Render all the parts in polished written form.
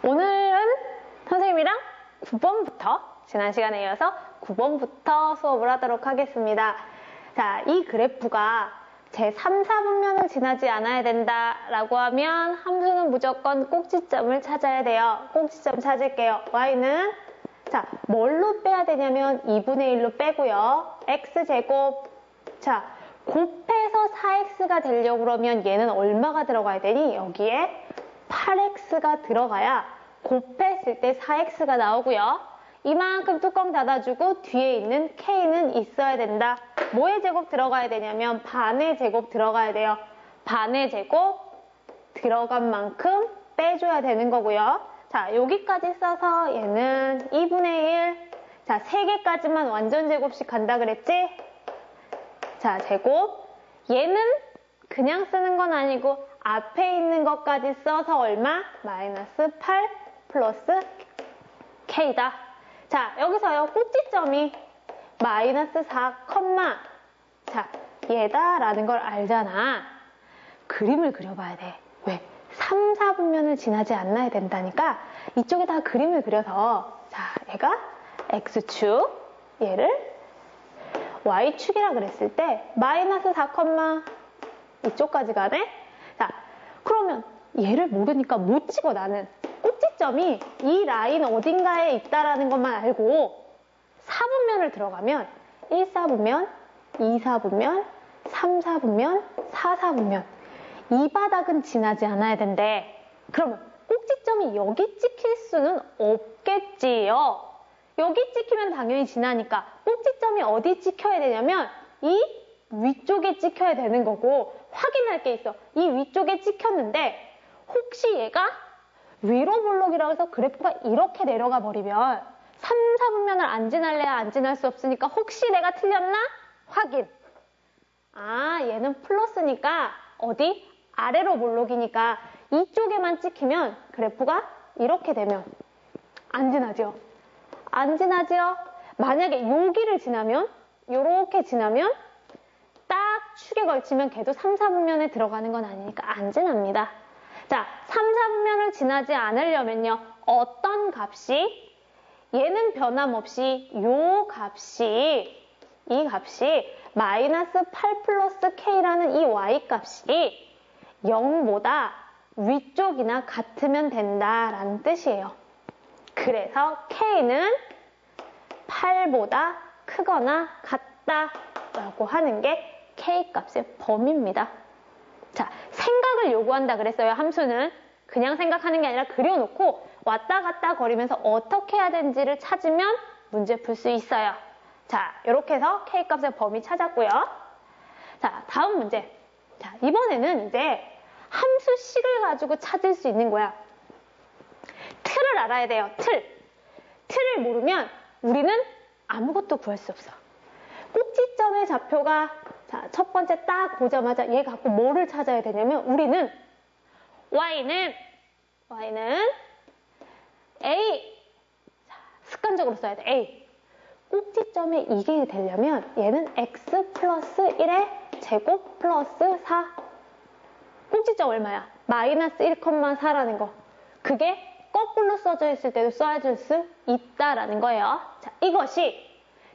오늘은 선생님이랑 9번부터 지난 시간에 이어서 9번부터 수업을 하도록 하겠습니다. 자, 이 그래프가 제 3, 4분면을 지나지 않아야 된다라고 하면 함수는 무조건 꼭지점을 찾아야 돼요. 꼭지점 찾을게요. y는 자, 뭘로 빼야 되냐면 2분의 1로 빼고요. x제곱 자, 곱해서 4x가 되려고 그러면 얘는 얼마가 들어가야 되니? 여기에 8x가 들어가야 곱했을 때 4x가 나오고요. 이만큼 뚜껑 닫아주고 뒤에 있는 k는 있어야 된다. 뭐의 제곱 들어가야 되냐면 반의 제곱 들어가야 돼요. 반의 제곱 들어간 만큼 빼줘야 되는 거고요. 자, 여기까지 써서 얘는 2분의 1. 자, 3개까지만 완전 제곱씩 간다 그랬지? 자, 제곱. 얘는 그냥 쓰는 건 아니고 앞에 있는 것까지 써서 얼마? 마이너스 8 플러스 k다. 자, 여기서요. 꼭지점이 마이너스 4, 자, 얘다라는 걸 알잖아. 그림을 그려봐야 돼. 왜? 3, 4분면을 지나지 않아야 된다니까 이쪽에다 그림을 그려서 자, 얘가 x축, 얘를 y축이라 그랬을 때 마이너스 4, 이쪽까지 가네? 자, 그러면 얘를 모르니까 못 찍어 나는. 꼭지점이 이 라인 어딘가에 있다라는 것만 알고 4분면을 들어가면 1, 4분면, 2, 4분면, 3, 4분면, 4, 4분면 이 바닥은 지나지 않아야 된대. 그러면 꼭지점이 여기 찍힐 수는 없겠지요. 여기 찍히면 당연히 지나니까 꼭지점이 어디 찍혀야 되냐면 이 위쪽에 찍혀야 되는 거고 확인할 게 있어. 이 위쪽에 찍혔는데 혹시 얘가 위로 볼록이라고 해서 그래프가 이렇게 내려가 버리면 3, 4분면을 안 지날래야 안 지날 수 없으니까 혹시 내가 틀렸나? 확인. 아, 얘는 플러스니까 어디? 아래로 볼록이니까 이쪽에만 찍히면 그래프가 이렇게 되면 안 지나죠? 안 지나죠? 만약에 여기를 지나면 요렇게 지나면 딱 축에 걸치면 걔도 3, 4분면에 들어가는 건 아니니까 안 지납니다. 자, 3, 4분면을 지나지 않으려면요. 어떤 값이? 얘는 변함없이 이 값이 마이너스 8 플러스 k라는 이 y값이 0보다 위쪽이나 같으면 된다라는 뜻이에요. 그래서 k는 8보다 크거나 같다라고 하는 게 k값의 범위입니다. 자, 생각을 요구한다 그랬어요. 함수는 그냥 생각하는 게 아니라 그려놓고 왔다 갔다 거리면서 어떻게 해야 되는지를 찾으면 문제 풀 수 있어요. 자, 이렇게 해서 k값의 범위 찾았고요. 자, 다음 문제. 자, 이번에는 이제 함수식을 가지고 찾을 수 있는 거야. 틀을 알아야 돼요. 틀을 모르면 우리는 아무것도 구할 수 없어. 꼭지점의 좌표가 자, 첫 번째 딱 보자마자 얘 갖고 뭐를 찾아야 되냐면 우리는 y는 a 자, 습관적으로 써야 돼. a 꼭지점에 이게 되려면 얘는 x 플러스 1의 제곱 플러스 4 꼭지점 얼마야? 마이너스 1,4라는 거. 그게 거꾸로 써져 있을 때도 써줄 수 있다라는 거예요. 자, 이것이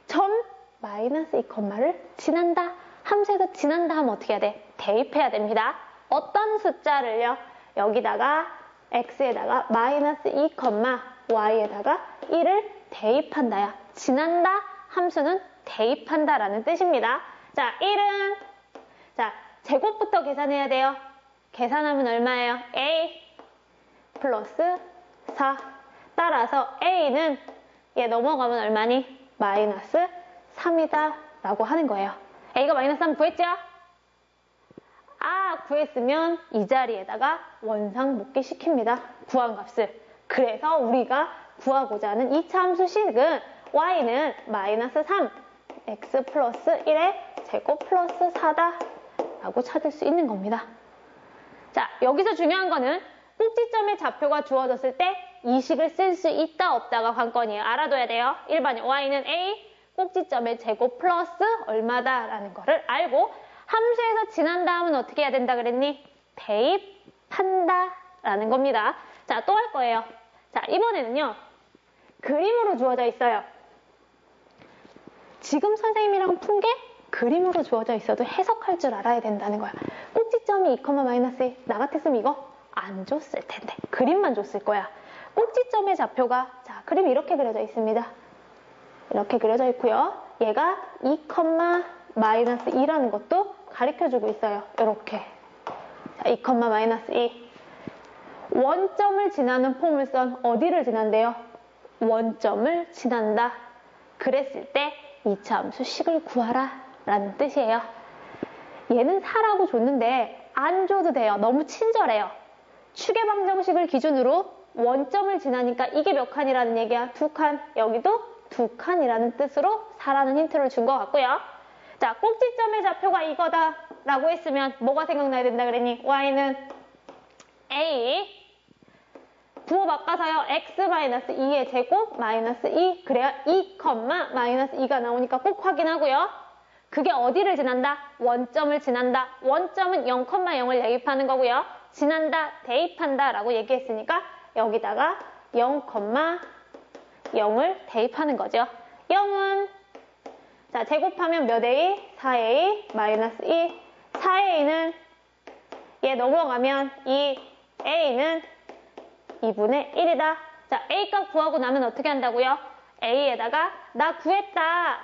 점 마이너스 2,를 지난다. 함수에서 지난다 하면 어떻게 해야 돼? 대입해야 됩니다. 어떤 숫자를요? 여기다가 x에다가 마이너스 2, y에다가 1을 대입한다야. 지난다 함수는 대입한다라는 뜻입니다. 자, 1은 자, 제곱부터 계산해야 돼요. 계산하면 얼마예요? a 플러스 4 따라서 a는 얘 넘어가면 얼마니? 마이너스 3이다 라고 하는 거예요. a가 마이너스 3 구했죠? 아, 구했으면 이 자리에다가 원상복귀 시킵니다. 구한 값을. 그래서 우리가 구하고자 하는 2차 함수식은 y는 마이너스 3 x 플러스 1의 제곱 플러스 4다 라고 찾을 수 있는 겁니다. 자, 여기서 중요한 거는 꼭지점의 좌표가 주어졌을 때 이 식을 쓸 수 있다 없다가 관건이에요. 알아둬야 돼요. 1번이 y는 a 꼭지점의 제곱 플러스 얼마다 라는 거를 알고 함수에서 지난 다음은 어떻게 해야 된다 그랬니? 대입한다 라는 겁니다. 자, 또 할 거예요. 자, 이번에는요. 그림으로 주어져 있어요. 지금 선생님이랑 푼 게 그림으로 주어져 있어도 해석할 줄 알아야 된다는 거야. 꼭지점이 2,-1. 나 같았으면 이거 안 줬을 텐데. 그림만 줬을 거야. 꼭지점의 좌표가 자, 그림이 이렇게 그려져 있습니다. 이렇게 그려져 있고요. 얘가 2,-2라는 것도 가르쳐주고 있어요. 이렇게. 자, 2,-2. 원점을 지나는 포물선 어디를 지난대요? 원점을 지난다. 그랬을 때 이차 함수 식을 구하라 라는 뜻이에요. 얘는 4라고 줬는데 안 줘도 돼요. 너무 친절해요. 축의 방정식을 기준으로 원점을 지나니까 이게 몇 칸이라는 얘기야? 2칸. 여기도 2칸이라는 뜻으로 4라는 힌트를 준 것 같고요. 자, 꼭지점의 좌표가 이거다 라고 했으면 뭐가 생각나야 된다 그랬니? y는 a 부호 바꿔서요. x-2의 제곱 마이너스 2 그래야 2,-2가 나오니까 꼭 확인하고요. 그게 어디를 지난다? 원점을 지난다. 원점은 0,0을 대입하는 거고요. 지난다, 대입한다 라고 얘기했으니까 여기다가 0,0을 대입하는 거죠. 0은 자, 제곱하면 몇 a? 4a 마이너스 2 4a는 얘 넘어가면 2a는 2분의 1이다. 자, A값 구하고 나면 어떻게 한다고요? A에다가 나 구했다.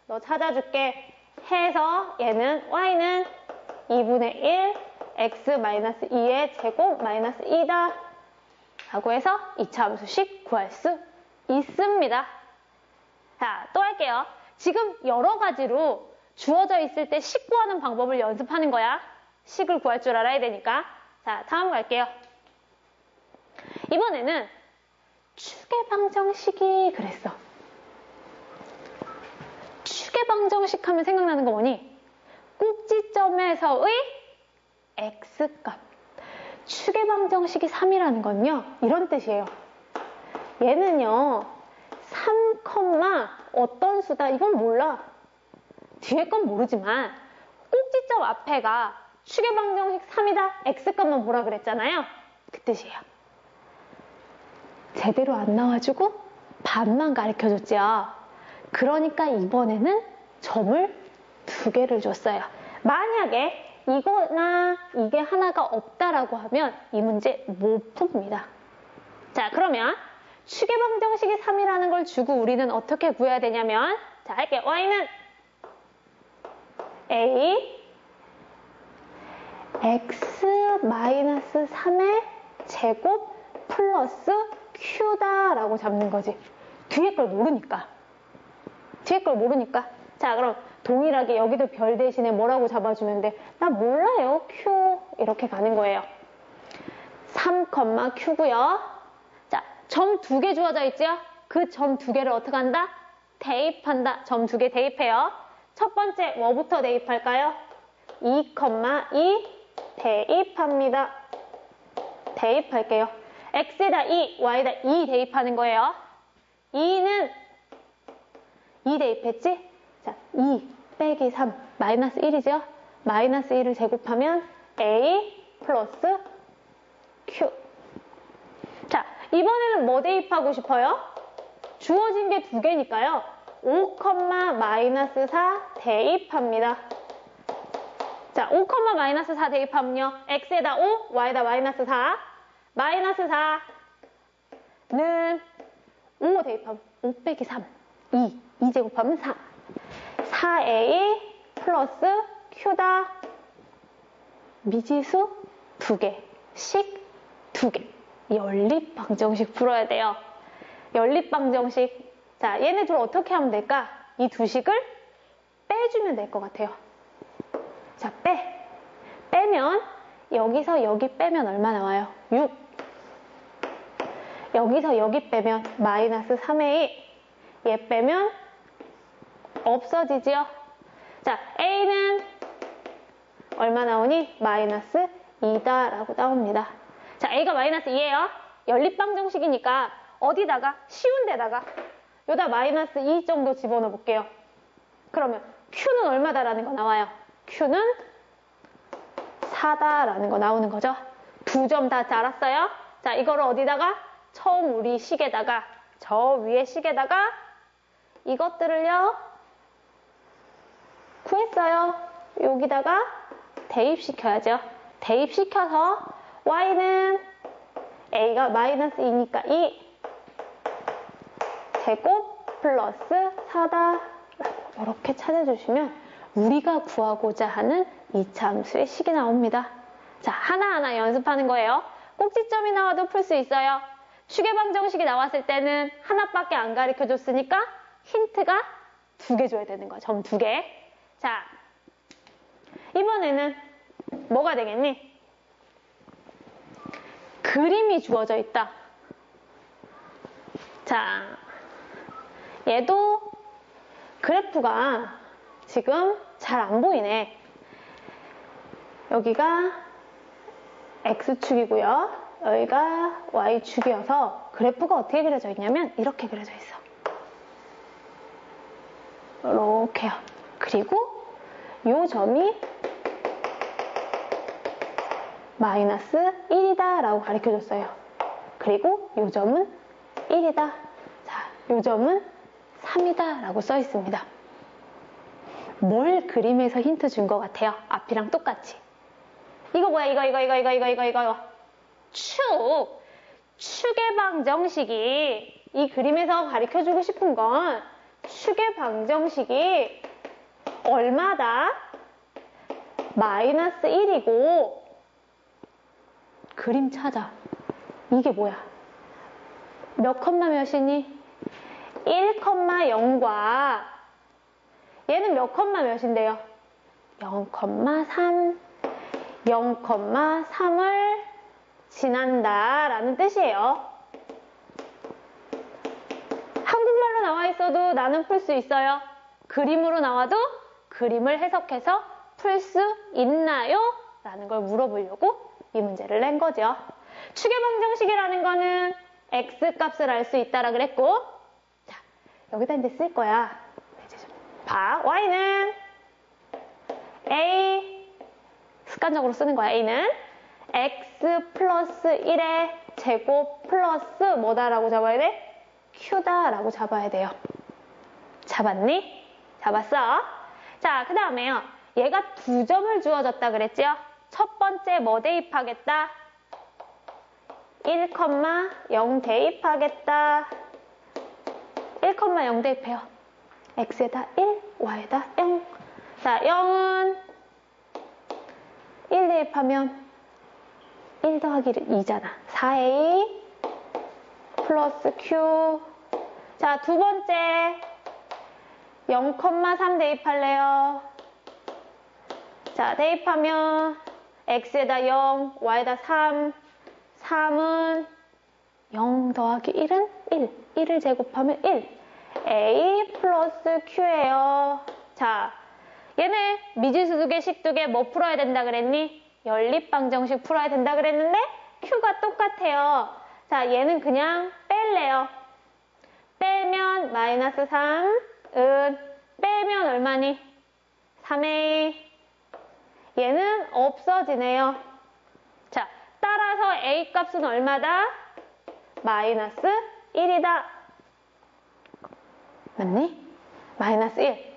너 찾아줄게. 해서 얘는 Y는 2분의 1 X-2의 제곱 마이너스 2다. 라고 해서 2차 함수식 구할 수 있습니다. 자, 또 할게요. 지금 여러 가지로 주어져 있을 때 식 구하는 방법을 연습하는 거야. 식을 구할 줄 알아야 되니까. 자, 다음 갈게요. 이번에는 축의 방정식이 그랬어. 축의 방정식 하면 생각나는 거 뭐니? 꼭지점에서의 x값. 축의 방정식이 3이라는 건요. 이런 뜻이에요. 얘는요. 3, 어떤 수다. 이건 몰라. 뒤에 건 모르지만 꼭지점 앞에가 축의 방정식 3이다. x값만 보라 그랬잖아요. 그 뜻이에요. 제대로 안 나와주고 반만 가르쳐줬죠. 그러니까 이번에는 점을 2개를 줬어요. 만약에 이거나 이게 하나가 없다라고 하면 이 문제 못 풉니다. 자, 그러면 축의 방정식이 3이라는 걸 주고 우리는 어떻게 구해야 되냐면 자, 할게요. y는 a x-3의 제곱 플러스 q다라고 잡는 거지. 뒤에 걸 모르니까. 자, 그럼 동일하게 여기도 별 대신에 뭐라고 잡아주면 돼? 나 몰라요. q 이렇게 가는 거예요. 3, q고요. 자, 점 2개 주어져 있죠? 그 점 2개를 어떻게 한다? 대입한다. 점 2개 대입해요. 첫 번째 뭐부터 대입할까요? 2,2 대입합니다. 대입할게요. x에다 2, y에다 2 대입하는 거예요. 2는 2 대입했지? 자, 2 빼기 3 마이너스 1이죠? 마이너스 1을 제곱하면 a 플러스 q. 자, 이번에는 뭐 대입하고 싶어요? 주어진 게 2개니까요. 5,-4 대입합니다. 자, 5,-4 대입하면요. x에다 5, y에다 마이너스 4. 마이너스 4는 5 대입하면 5 빼기 3, 2. 2 제곱하면 4. 4a 플러스 q다. 미지수 2개, 식 2개. 연립방정식 풀어야 돼요. 연립방정식. 자, 얘네 둘 어떻게 하면 될까? 이 두 식을 빼주면 될 것 같아요. 자, 빼면 여기서 여기 빼면 얼마 나와요? 6. 여기서 여기 빼면 마이너스 3a. 얘 빼면 없어지지요. 자, a는 얼마 나오니? 마이너스 2다 라고 나옵니다. 자, a가 마이너스 2예요. 연립방정식이니까 어디다가? 쉬운 데다가 여기다 마이너스 2 정도 집어넣어 볼게요. 그러면 q는 얼마다라는 거 나와요. q는 4다라는 거 나오는 거죠. 두 점 다 잘 알았어요? 자, 이거를 어디다가? 처음 우리 식에다가 저 위에 식에다가 이것들을요 구했어요. 여기다가 대입시켜야죠. 대입시켜서 y는 a가 마이너스 2니까 2 제곱 플러스 4다 이렇게 찾아주시면 우리가 구하고자 하는 이차함수의 식이 나옵니다. 자, 하나하나 연습하는 거예요. 꼭지점이 나와도 풀 수 있어요. 추계방정식이 나왔을 때는 하나밖에 안 가르쳐줬으니까 힌트가 2개 줘야 되는 거야. 점 2개. 자, 이번에는 뭐가 되겠니? 그림이 주어져 있다. 자, 얘도 그래프가 지금 잘 안 보이네. 여기가 X축이고요. 여기가 Y축이어서 그래프가 어떻게 그려져 있냐면 이렇게 그려져 있어. 이렇게요. 그리고 요 점이 마이너스 1이다 라고 가르쳐줬어요. 그리고 요 점은 1이다. 자, 요 점은 3이다 라고 써 있습니다. 뭘 그림에서 힌트 준 것 같아요? 앞이랑 똑같이. 이거 뭐야? 이거. 축의 방정식이 이 그림에서 가르쳐주고 싶은 건 축의 방정식이 얼마다? 마이너스 1이고 그림 찾아. 이게 뭐야? 몇 컴마 몇이니? 1,0과 얘는 몇 컴마 몇인데요? 0,3 0,3을 지난다 라는 뜻이에요. 한국말로 나와 있어도 나는 풀 수 있어요. 그림으로 나와도 그림을 해석해서 풀 수 있나요? 라는 걸 물어보려고 이 문제를 낸 거죠. 추계방정식이라는 거는 x값을 알 수 있다라 그랬고, 자, 여기다 이제 쓸 거야. 이제 좀 봐. y는 a, 습관적으로 쓰는 거야. a는 x 플러스 1의 제곱 플러스 뭐다라고 잡아야 돼? q다라고 잡아야 돼요. 잡았니? 잡았어. 자, 그 다음에요. 얘가 2점을 주어졌다 그랬죠? 첫 번째 뭐 대입하겠다? 1,0 대입하겠다. 1,0 대입해요. x에다 1, y에다 0. 자, 0은 1 대입하면 1 더하기 2잖아. 4a 플러스 q. 자, 두 번째 0,3 대입할래요. 자, 대입하면 x에다 0, y에다 3. 3은 0 더하기 1은 1. 1을 제곱하면 1. a 플러스 q예요. 자, 얘네 미지수 두 개, 식 두 개 뭐 풀어야 된다 그랬니? 연립방정식 풀어야 된다 그랬는데 q가 똑같아요. 자, 얘는 그냥 뺄래요. 빼면 마이너스 3은 빼면 얼마니? 3a. 얘는 없어지네요. 자, 따라서 a 값은 얼마다? 마이너스 1이다. 맞니? 마이너스 1.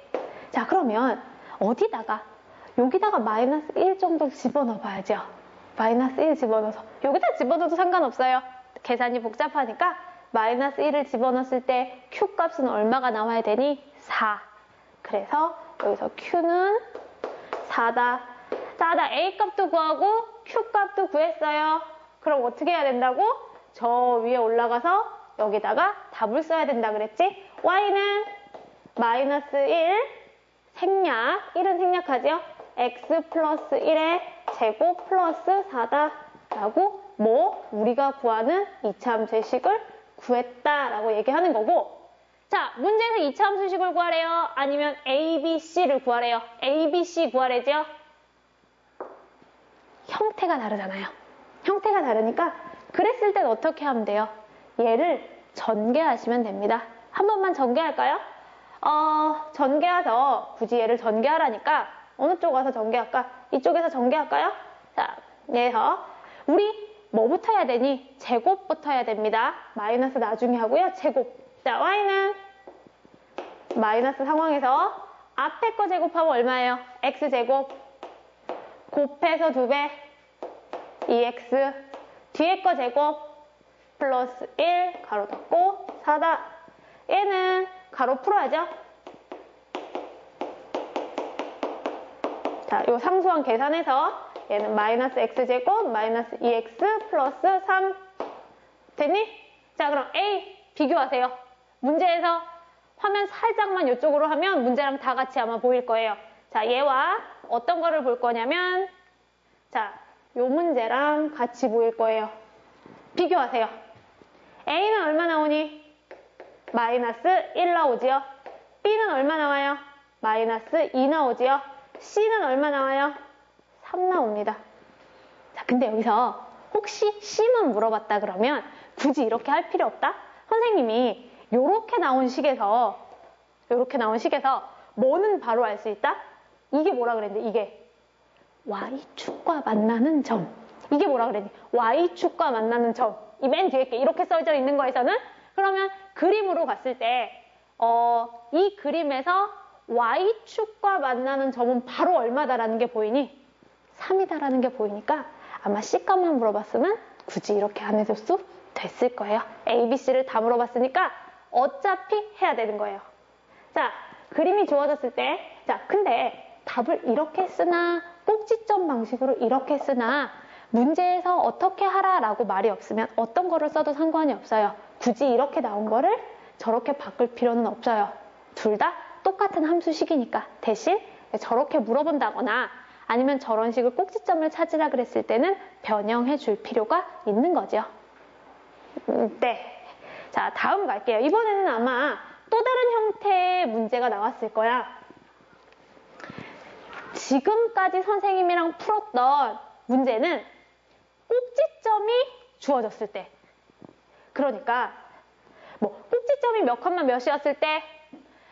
자, 그러면 어디다가? 여기다가 마이너스 1 정도 집어넣어 봐야죠. 마이너스 1 집어넣어서 여기다 집어넣어도 상관없어요. 계산이 복잡하니까 마이너스 1을 집어넣었을 때 q 값은 얼마가 나와야 되니? 4. 그래서 여기서 q는 4다. 자, 나 a 값도 구하고 q 값도 구했어요. 그럼 어떻게 해야 된다고? 저 위에 올라가서 여기다가 답을 써야 된다 그랬지? y는 마이너스 1 생략, 1은 생략하죠? x 플러스 1의 제곱 플러스 4다 라고 뭐 우리가 구하는 이차함수의 식을 구했다라고 얘기하는 거고, 자, 문제에서 이차함수의 식을 구하래요? 아니면 a, b, c를 구하래요? a, b, c 구하래죠? 형태가 다르잖아요. 형태가 다르니까 그랬을 땐 어떻게 하면 돼요? 얘를 전개하시면 됩니다. 한 번만 전개할까요? 전개해서 굳이 얘를 전개하라니까 어느 쪽 와서 전개할까? 이쪽에서 전개할까요? 자, 그래서 우리 뭐부터 해야 되니? 제곱부터 해야 됩니다. 마이너스 나중에 하고요. 제곱. 자, y는 마이너스 상황에서 앞에 거 제곱하면 얼마예요? x제곱 곱해서 2배 2x 뒤에 거 제곱 플러스 1 가로 닫고 4다. 얘는 가로 풀어야죠. 자, 요 상수항 계산해서 얘는 마이너스 x제곱 마이너스 2x 플러스 3 됐니? 자, 그럼 A 비교하세요. 문제에서 화면 살짝만 이쪽으로 하면 문제랑 다 같이 아마 보일 거예요. 자, 얘와 어떤 거를 볼 거냐면 자, 요 문제랑 같이 보일 거예요. 비교하세요. A는 얼마 나오니? 마이너스 1 나오지요. B는 얼마 나와요? 마이너스 2 나오지요. C는 얼마 나와요? 3 나옵니다. 자, 근데 여기서 혹시 C만 물어봤다 그러면 굳이 이렇게 할 필요 없다? 선생님이 요렇게 나온 식에서 뭐는 바로 알 수 있다? 이게 뭐라 그랬는데 이게 Y축과 만나는 점. 이게 뭐라 그랬니? Y축과 만나는 점. 이 맨 뒤에 게 이렇게 써져 있는 거에서는 그러면 그림으로 봤을 때 이 그림에서 Y축과 만나는 점은 바로 얼마다라는 게 보이니? 3이다라는 게 보이니까 아마 C값만 물어봤으면 굳이 이렇게 안 해줄 수 됐을 거예요. A, B, C를 다 물어봤으니까 어차피 해야 되는 거예요. 자, 그림이 주어졌을 때 자, 근데 답을 이렇게 쓰나 꼭지점 방식으로 이렇게 쓰나 문제에서 어떻게 하라라고 말이 없으면 어떤 거를 써도 상관이 없어요. 굳이 이렇게 나온 거를 저렇게 바꿀 필요는 없어요. 둘 다 똑같은 함수식이니까 대신 저렇게 물어본다거나 아니면 저런 식을 꼭지점을 찾으라 그랬을 때는 변형해 줄 필요가 있는 거죠. 네. 자, 다음 갈게요. 이번에는 아마 또 다른 형태의 문제가 나왔을 거야. 지금까지 선생님이랑 풀었던 문제는 꼭지점이 주어졌을 때. 그러니까 뭐 꼭지점이 몇 컴마 몇이었을 때,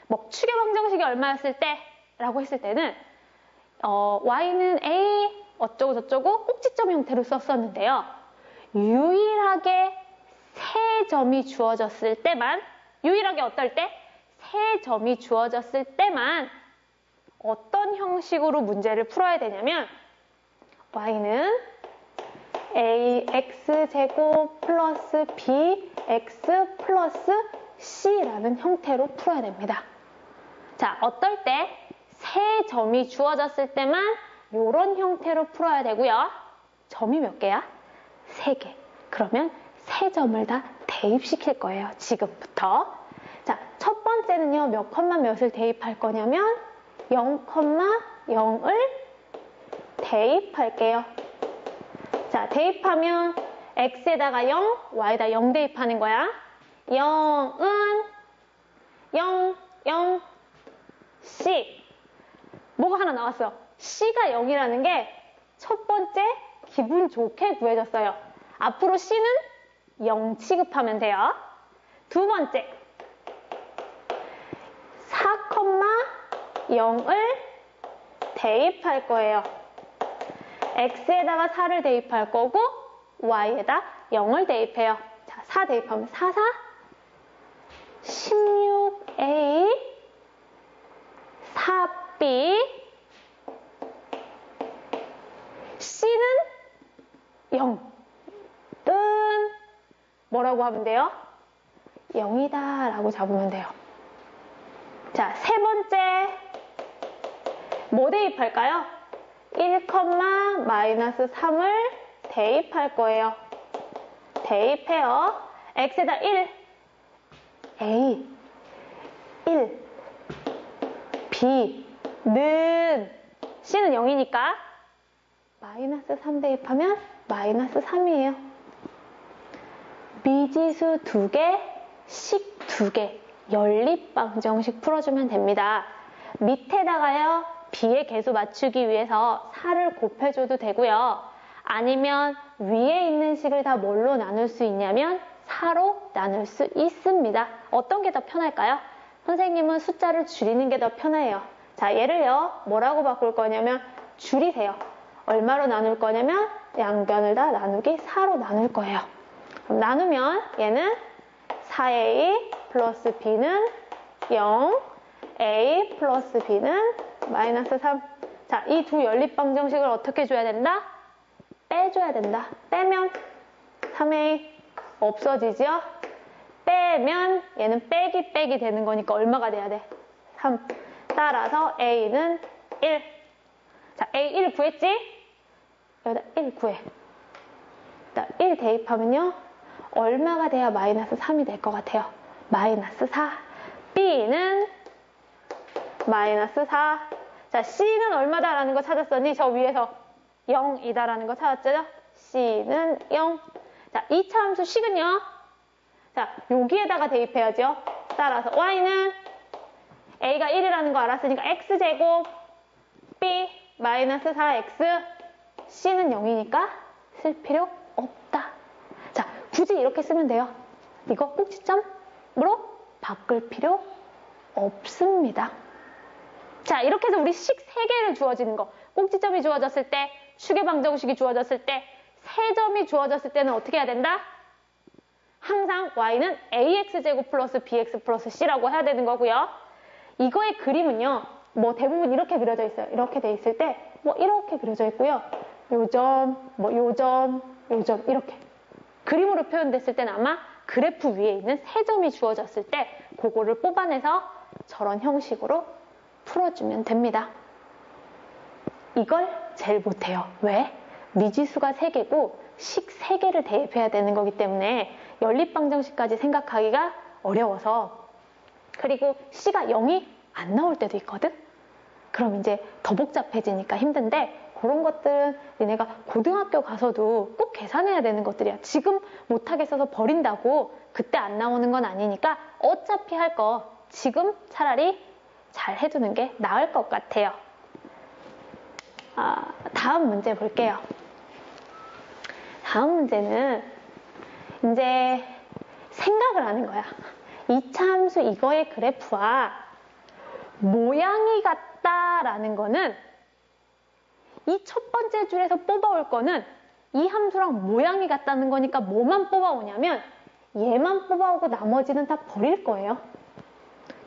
뭐 추계방정식이 얼마였을 때 라고 했을 때는 y는 a 어쩌고 저쩌고 꼭지점 형태로 썼었는데요. 유일하게 세 점이 주어졌을 때만 유일하게 어떨 때? 세 점이 주어졌을 때만 어떤 형식으로 문제를 풀어야 되냐면 y는 ax제곱 플러스 bx 플러스 c라는 형태로 풀어야 됩니다. 자, 어떨 때? 세 점이 주어졌을 때만 이런 형태로 풀어야 되고요. 점이 몇 개야? 3개. 그러면 세 점을 다 대입시킬 거예요. 지금부터. 자, 첫 번째는요. 몇 컴마 몇을 대입할 거냐면 0,0을 대입할게요. 자, 대입하면 x에다가 0, y에다 0 대입하는 거야. 0은 0, 0, c. 뭐가 하나 나왔어? c가 0이라는 게 첫 번째 기분 좋게 구해졌어요. 앞으로 c는 0 취급하면 돼요. 두 번째 4,0을 대입할 거예요. x에다가 4를 대입할 거고 y에다 0을 대입해요. 자, 4 대입하면 4, 4 16a 4b c는 0 은 뭐라고 하면 돼요? 0이다 라고 잡으면 돼요. 자, 세 번째 뭐 대입할까요? 1,-3을 대입할 거예요. 대입해요. x에다 1 a 1 b는 c는 0이니까 마이너스 3 대입하면 마이너스 3이에요. 미지수 2개, 식 2개, 연립방정식 풀어주면 됩니다. 밑에다가요, b의 개수 맞추기 위해서 4를 곱해줘도 되고요. 아니면 위에 있는 식을 다 뭘로 나눌 수 있냐면 4로 나눌 수 있습니다. 어떤 게 더 편할까요? 선생님은 숫자를 줄이는 게 더 편해요. 자, 얘를요, 뭐라고 바꿀 거냐면 줄이세요. 얼마로 나눌 거냐면 양변을 다 나누기 4로 나눌 거예요. 그럼 나누면 얘는 4a 플러스 b는 0, a 플러스 b는 마이너스 3. 자, 이 두 연립방정식을 어떻게 줘야 된다? 빼줘야 된다. 빼면 3a 없어지죠? 빼면 얘는 빼기 되는 거니까 얼마가 돼야 돼? 3. 따라서 a는 1. 자, a 1 구했지? 여기다 1 구해. 자, 1 대입하면요. 얼마가 돼야 마이너스 3이 될 것 같아요? 마이너스 4. b는 마이너스 4. 자, c는 얼마다라는 거 찾았었니? 저 위에서 0이다라는 거 찾았죠? c는 0. 자, 2차 함수 식은요? 자, 여기에다가 대입해야죠. 따라서 y는 a가 1이라는 거 알았으니까 x제곱 b 마이너스 4x c는 0이니까 쓸 필요 없다. 자, 굳이 이렇게 쓰면 돼요. 이거 꼭지점으로 바꿀 필요 없습니다. 자, 이렇게 해서 우리 식 3개를 주어지는 거. 꼭지점이 주어졌을 때, 축의 방정식이 주어졌을 때, 3점이 주어졌을 때는 어떻게 해야 된다? 항상 y는 ax제곱 플러스 bx 플러스 c라고 해야 되는 거고요. 이거의 그림은요. 뭐 대부분 이렇게 그려져 있어요. 이렇게 돼 있을 때 뭐 이렇게 그려져 있고요. 요점, 뭐 요점, 요점 이렇게. 그림으로 표현됐을 때는 아마 그래프 위에 있는 3점이 주어졌을 때 그거를 뽑아내서 저런 형식으로 풀어주면 됩니다. 이걸 제일 못해요. 왜? 미지수가 3개고 식 3개를 대입해야 되는 거기 때문에 연립방정식까지 생각하기가 어려워서 그리고 C가 0이 안 나올 때도 있거든? 그럼 이제 더 복잡해지니까 힘든데 그런 것들은 니네가 고등학교 가서도 꼭 계산해야 되는 것들이야. 지금 못하겠어서 버린다고 그때 안 나오는 건 아니니까 어차피 할 거 지금 차라리 잘 해두는 게 나을 것 같아요. 다음 문제 볼게요. 다음 문제는 이제 생각을 하는 거야. 이차 함수 이거의 그래프와 모양이 같다라는 거는 이 첫 번째 줄에서 뽑아올 거는 이 함수랑 모양이 같다는 거니까 뭐만 뽑아오냐면 얘만 뽑아오고 나머지는 다 버릴 거예요.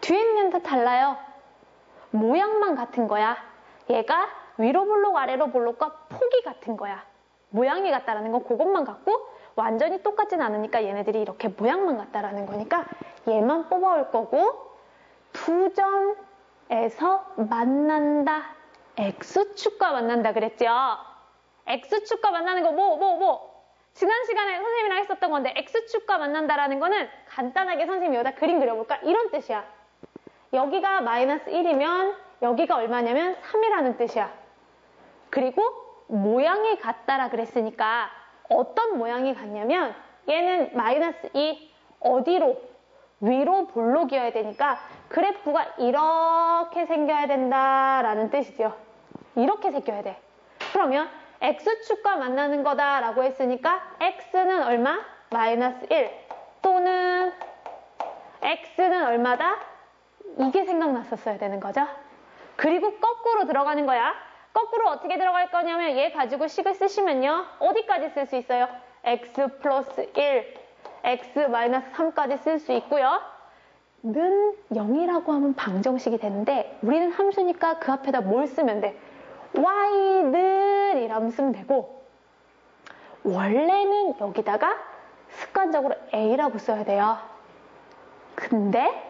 뒤에 있는 다 달라요. 모양만 같은 거야. 얘가 위로 볼록 아래로 볼록과 폭이 같은 거야. 모양이 같다라는 건 그것만 같고 완전히 똑같진 않으니까 얘네들이 이렇게 모양만 같다라는 거니까 얘만 뽑아올 거고 두 점에서 만난다. X축과 만난다 그랬죠? X축과 만나는 거 뭐? 지난 시간에 선생님이랑 했었던 건데 X축과 만난다라는 거는 간단하게 선생님이 여기다 그림 그려볼까? 이런 뜻이야. 여기가 마이너스 1이면 여기가 얼마냐면 3이라는 뜻이야. 그리고 모양이 같다라 그랬으니까 어떤 모양이 같냐면 얘는 마이너스 2 어디로? 위로 볼록이어야 되니까 그래프가 이렇게 생겨야 된다라는 뜻이죠. 이렇게 생겨야 돼. 그러면 X축과 만나는 거다라고 했으니까 X는 얼마? 마이너스 1 또는 X는 얼마다? 이게 생각났었어야 되는 거죠. 그리고 거꾸로 들어가는 거야. 거꾸로 어떻게 들어갈 거냐면 얘 가지고 식을 쓰시면요. 어디까지 쓸 수 있어요? X 플러스 1, X 마이너스 3까지 쓸 수 있고요. 는 0이라고 하면 방정식이 되는데 우리는 함수니까 그 앞에다 뭘 쓰면 돼? Y는 이라면 쓰면 되고 원래는 여기다가 습관적으로 A라고 써야 돼요. 근데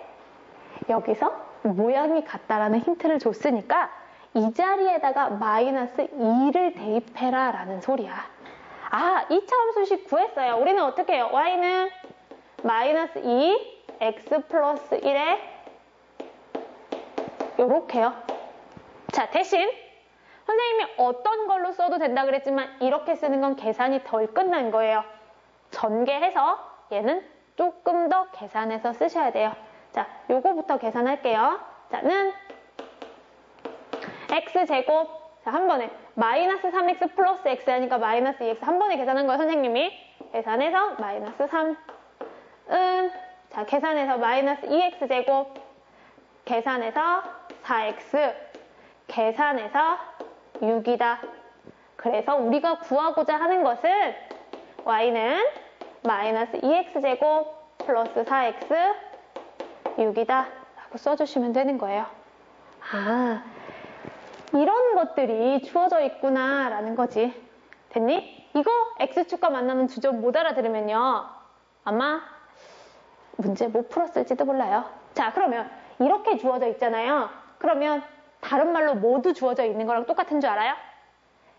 여기서 모양이 같다라는 힌트를 줬으니까 이 자리에다가 마이너스 2를 대입해라 라는 소리야. 2차 함수식 구했어요. 우리는 어떻게 해요? Y는 마이너스 2 X 플러스 1에 요렇게요. 자, 대신 선생님이 어떤 걸로 써도 된다 그랬지만 이렇게 쓰는 건 계산이 덜 끝난 거예요. 전개해서 얘는 조금 더 계산해서 쓰셔야 돼요. 자, 요거부터 계산할게요. 자, 는 X제곱 자, 한 번에 마이너스 3X 플러스 X 하니까 마이너스 2X 한 번에 계산한 거예요, 선생님이. 계산해서 마이너스 3 자, 계산해서 마이너스 2X제곱 계산해서 4X 계산해서 6이다. 그래서 우리가 구하고자 하는 것은 y는 마이너스 2x제곱 플러스 4x 6이다 라고 써주시면 되는 거예요. 아, 이런 것들이 주어져 있구나 라는 거지. 됐니? 이거 x축과 만나는 주점 못 알아들으면요 아마 문제 못 풀었을지도 몰라요. 자, 그러면 이렇게 주어져 있잖아요. 그러면 다른 말로 모두 주어져 있는 거랑 똑같은 줄 알아요?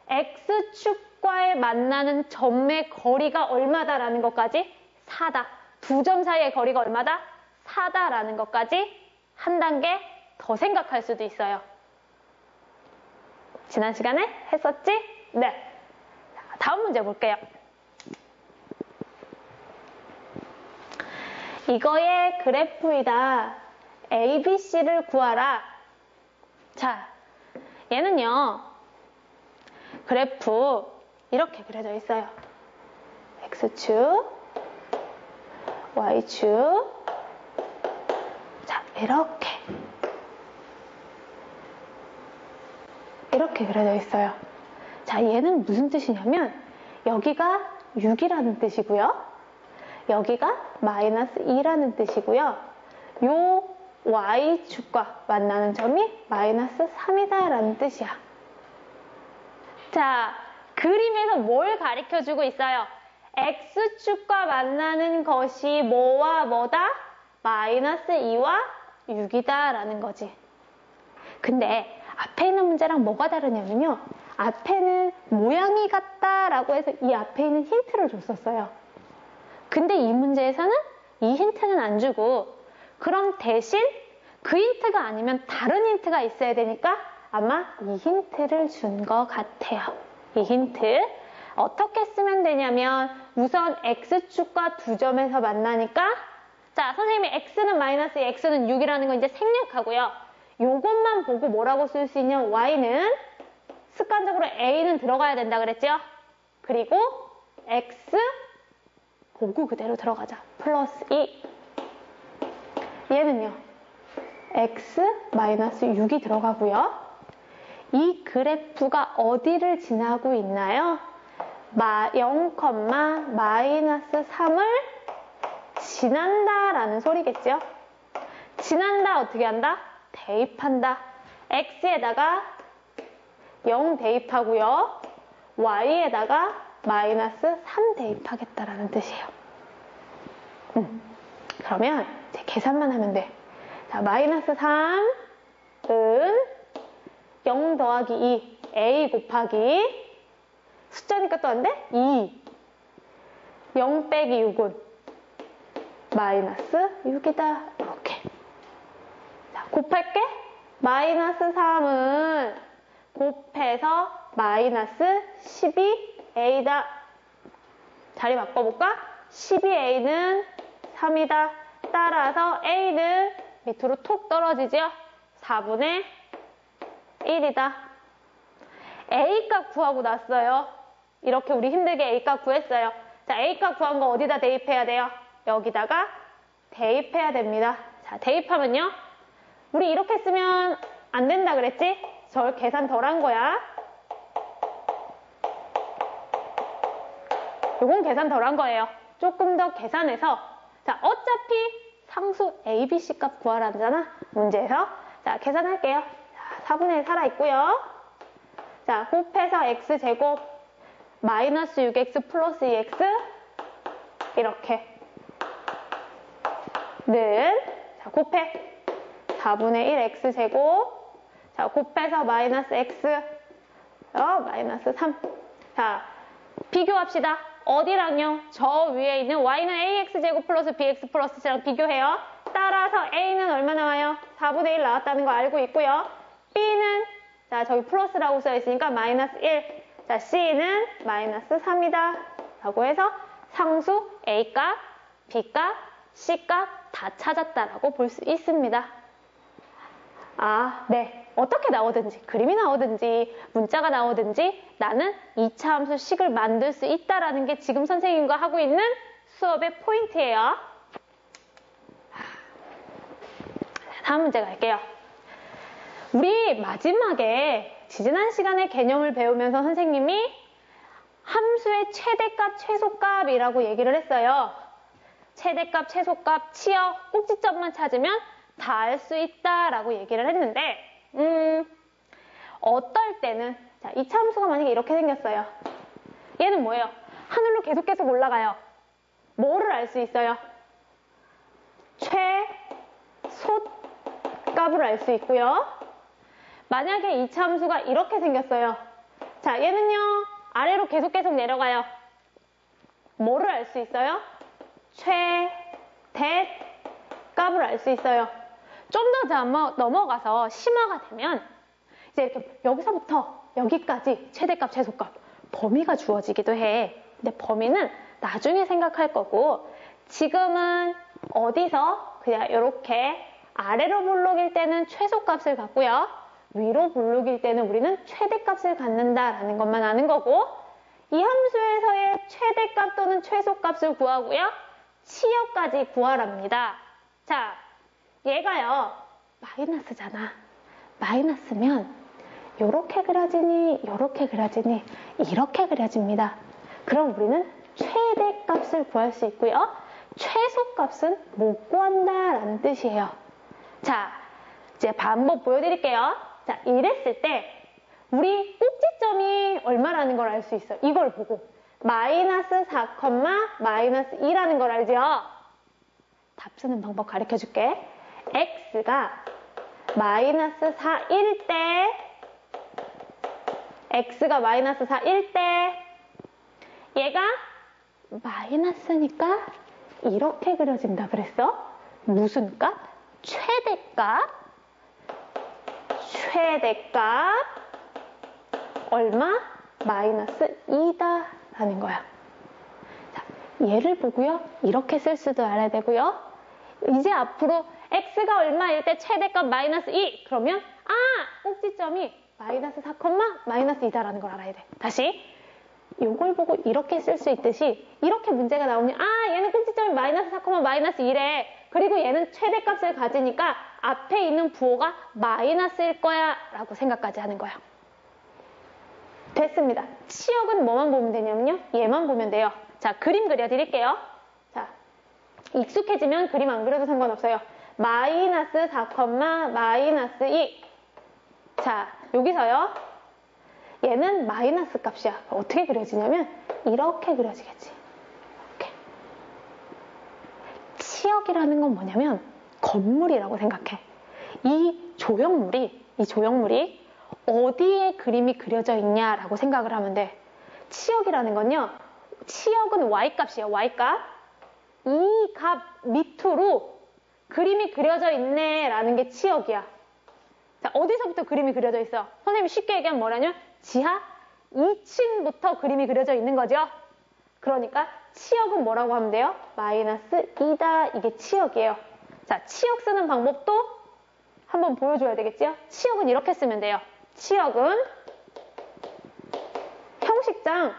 x축과에 만나는 점의 거리가 얼마다라는 것까지 4다. 두 점 사이의 거리가 얼마다? 4다라는 것까지 한 단계 더 생각할 수도 있어요. 지난 시간에 했었지? 네. 다음 문제 볼게요. 이거의 그래프이다. ABC를 구하라. 자, 얘는요. 그래프 이렇게 그려져 있어요. X축, Y축. 자, 이렇게 그려져 있어요. 자, 얘는 무슨 뜻이냐면 여기가 6이라는 뜻이고요. 여기가 마이너스 2라는 뜻이고요. 요 Y축과 만나는 점이 마이너스 3이다 라는 뜻이야. 자, 그림에서 뭘 가리켜주고 있어요? X축과 만나는 것이 뭐와 뭐다? 마이너스 2와 6이다 라는 거지. 근데 앞에 있는 문제랑 뭐가 다르냐면요. 앞에는 모양이 같다 라고 해서 이 앞에 있는 힌트를 줬었어요. 근데 이 문제에서는 이 힌트는 안 주고 그럼 대신 그 힌트가 아니면 다른 힌트가 있어야 되니까 아마 이 힌트를 준 것 같아요. 이 힌트 어떻게 쓰면 되냐면 우선 X축과 두 점에서 만나니까 자, 선생님이 X는 마이너스 2, X는 6이라는 거 이제 생략하고요. 요것만 보고 뭐라고 쓸 수 있냐면 Y는 습관적으로 A는 들어가야 된다 그랬죠? 그리고 X 보고 그대로 들어가자. 플러스 2 얘는요. X 마이너스 6이 들어가고요. 이 그래프가 어디를 지나고 있나요? 0, 마이너스 3을 지난다 라는 소리겠죠? 지난다 어떻게 한다? 대입한다. X에다가 0 대입하고요. Y에다가 마이너스 3 대입하겠다라는 뜻이에요. 그러면 이제 계산만 하면 돼. 자, 마이너스 3은 0 더하기 2, A 곱하기 숫자니까 또 안 돼? 2. 0 빼기 6은 마이너스 6이다. 이렇게. 자, 곱할게. 마이너스 3은 곱해서 마이너스 12A다. 자리 바꿔볼까? 12A는 3이다. 따라서 A는 밑으로 톡 떨어지죠? 4분의 1이다. A값 구하고 났어요. 이렇게 우리 힘들게 A값 구했어요. 자, A값 구한 거 어디다 대입해야 돼요? 여기다가 대입해야 됩니다. 자, 대입하면요. 우리 이렇게 쓰면 안 된다 그랬지? 저 계산 덜 한 거야. 요건 계산 덜 한 거예요. 조금 더 계산해서 자, 어차피 상수 ABC 값 구하라잖아. 문제에서. 자, 계산할게요. 자, 4분의 1 살아있고요. 자, 곱해서 x제곱 마이너스 6x 플러스 2x 이렇게 는 자, 곱해 4분의 1 x제곱 자, 곱해서 마이너스 x 마이너스 3 자, 비교합시다. 어디랑요? 저 위에 있는 y는 ax제곱 플러스 bx 플러스 c랑 비교해요. 따라서 a는 얼마 나와요? 4분의 1 나왔다는 거 알고 있고요. b는 자, 저기 플러스라고 써있으니까 마이너스 1. 자, c는 마이너스 3이다. 라고 해서 상수 a값, b값, c값 다 찾았다라고 볼 수 있습니다. 아, 네. 어떻게 나오든지, 그림이 나오든지, 문자가 나오든지 나는 2차 함수 식을 만들 수 있다라는 게 지금 선생님과 하고 있는 수업의 포인트예요. 다음 문제 갈게요. 우리 마지막에 지지난 시간에 개념을 배우면서 선생님이 함수의 최대값, 최소값이라고 얘기를 했어요. 최대값, 최소값, 치역, 꼭지점만 찾으면 다 알 수 있다라고 얘기를 했는데 어떨 때는 자, 이 함수가 만약에 이렇게 생겼어요. 얘는 뭐예요? 하늘로 계속 올라가요. 뭐를 알 수 있어요? 최소값을 알 수 있고요. 만약에 이 함수가 이렇게 생겼어요. 자, 얘는요. 아래로 계속 내려가요. 뭐를 알 수 있어요? 최대값을 알 수 있어요. 좀 더 넘어가서 심화가 되면 이제 이렇게 여기서부터 여기까지 최대값, 최소값 범위가 주어지기도 해. 근데 범위는 나중에 생각할 거고 지금은 어디서 그냥 이렇게 아래로 볼록일 때는 최소값을 갖고요. 위로 볼록일 때는 우리는 최대값을 갖는다라는 것만 아는 거고 이 함수에서의 최대값 또는 최소값을 구하고요. 치역까지 구하랍니다. 자, 얘가요. 마이너스잖아. 마이너스면 요렇게 그려지니 요렇게 그려지니 이렇게 그려집니다. 그럼 우리는 최대값을 구할 수 있고요. 최소값은 못 구한다라는 뜻이에요. 자, 이제 방법 보여드릴게요. 자, 이랬을 때 우리 꼭지점이 얼마라는 걸 알 수 있어요. 이걸 보고 마이너스 4, 마이너스 2라는 걸 알죠? 답 쓰는 방법 가르쳐 줄게. x가 마이너스 4일 때 x가 마이너스 4일 때 얘가 마이너스니까 이렇게 그려진다 그랬어? 무슨 값? 최대값 얼마? 마이너스 2다 라는 거야. 자, 얘를 보고요. 이렇게 쓸 수도 알아야 되고요. 이제 앞으로 x가 얼마일 때 최대값 마이너스 2 그러면 꼭지점이 마이너스 4, 마이너스 2다라는 걸 알아야 돼. 다시 요걸 보고 이렇게 쓸 수 있듯이 이렇게 문제가 나오면 얘는 꼭지점이 마이너스 4, 마이너스 2래. 그리고 얘는 최대값을 가지니까 앞에 있는 부호가 마이너스일 거야 라고 생각까지 하는 거야. 됐습니다. 치역은 뭐만 보면 되냐면요. 얘만 보면 돼요. 자, 그림 그려드릴게요. 자, 익숙해지면 그림 안 그려도 상관없어요. 마이너스 4, 마이너스 2. 자, 여기서요. 얘는 마이너스 값이야. 어떻게 그려지냐면 이렇게 그려지겠지. 이렇게. 치역이라는 건 뭐냐면 건물이라고 생각해. 이 조형물이 어디에 그림이 그려져 있냐라고 생각을 하면 돼. 치역이라는 건요. 치역은 y값이에요. y값. 이 값 밑으로 그림이 그려져 있네 라는 게 치역이야. 자, 어디서부터 그림이 그려져 있어? 선생님이 쉽게 얘기하면 뭐라냐? 지하 2층부터 그림이 그려져 있는 거죠. 그러니까 치역은 뭐라고 하면 돼요? 마이너스 2다. 이게 치역이에요. 자, 치역 쓰는 방법도 한번 보여줘야 되겠지요? 치역은 이렇게 쓰면 돼요. 치역은 형식장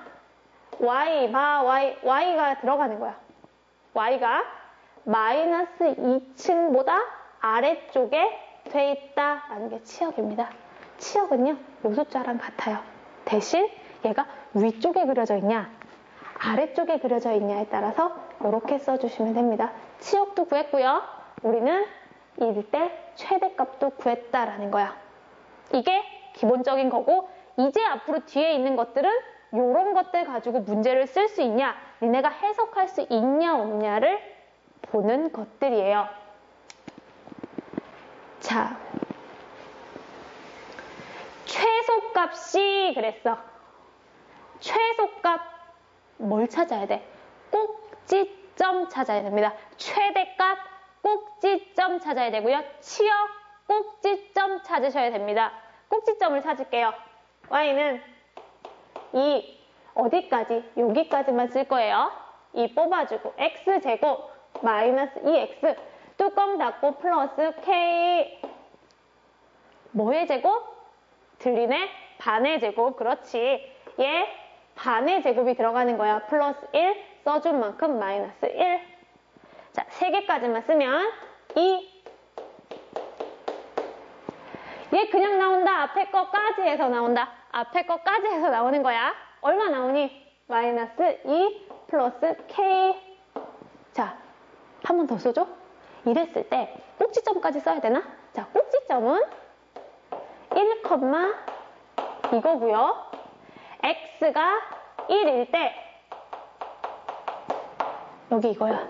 y가 들어가는 거야. y가 마이너스 2층보다 아래쪽에 돼 있다라는 게 치역입니다. 치역은요, 요 숫자랑 같아요. 대신 얘가 위쪽에 그려져 있냐, 아래쪽에 그려져 있냐에 따라서 이렇게 써주시면 됩니다. 치역도 구했고요. 우리는 이때 최대값도 구했다라는 거야. 이게 기본적인 거고, 이제 앞으로 뒤에 있는 것들은 이런 것들 가지고 문제를 쓸 수 있냐, 니네가 해석할 수 있냐 없냐를 보는 것들이에요. 자, 최소값이 그랬어. 최소값 뭘 찾아야 돼? 꼭지점 찾아야 됩니다. 최대값 꼭지점 찾아야 되고요. 치역 꼭지점 찾으셔야 됩니다. 꼭지점을 찾을게요. y는 이 어디까지? 여기까지만 쓸 거예요. 이 뽑아주고 x제곱 마이너스 2x 뚜껑 닫고 플러스 k 뭐의 제곱? 들리네? 반의 제곱. 그렇지. 얘 반의 제곱이 들어가는 거야. 플러스 1 써준 만큼 마이너스 1. 자, 3개까지만 쓰면 얘 그냥 나온다. 앞에 거까지 해서 나온다. 앞에 거까지 해서 나오는 거야. 얼마 나오니? 마이너스 2 플러스 k. 자, 한 번 더 써줘. 이랬을 때 꼭지점까지 써야 되나? 자, 꼭지점은 1, 이거고요. x가 1일 때 여기 이거야.